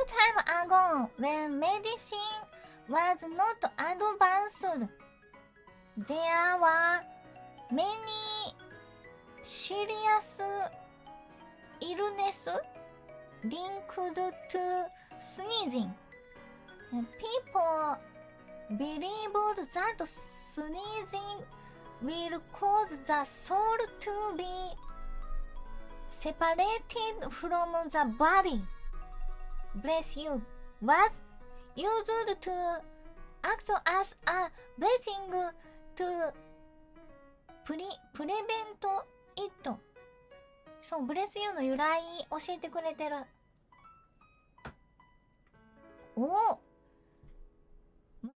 time ago, when medicine was not advanced, there were many serious illness linked to sneezing. People believed that sneezing will cause the soul to be separated from the body. Bless you was used to act as a blessing to prevent it. そう、ブレスユーの由来教えてくれてる。おお、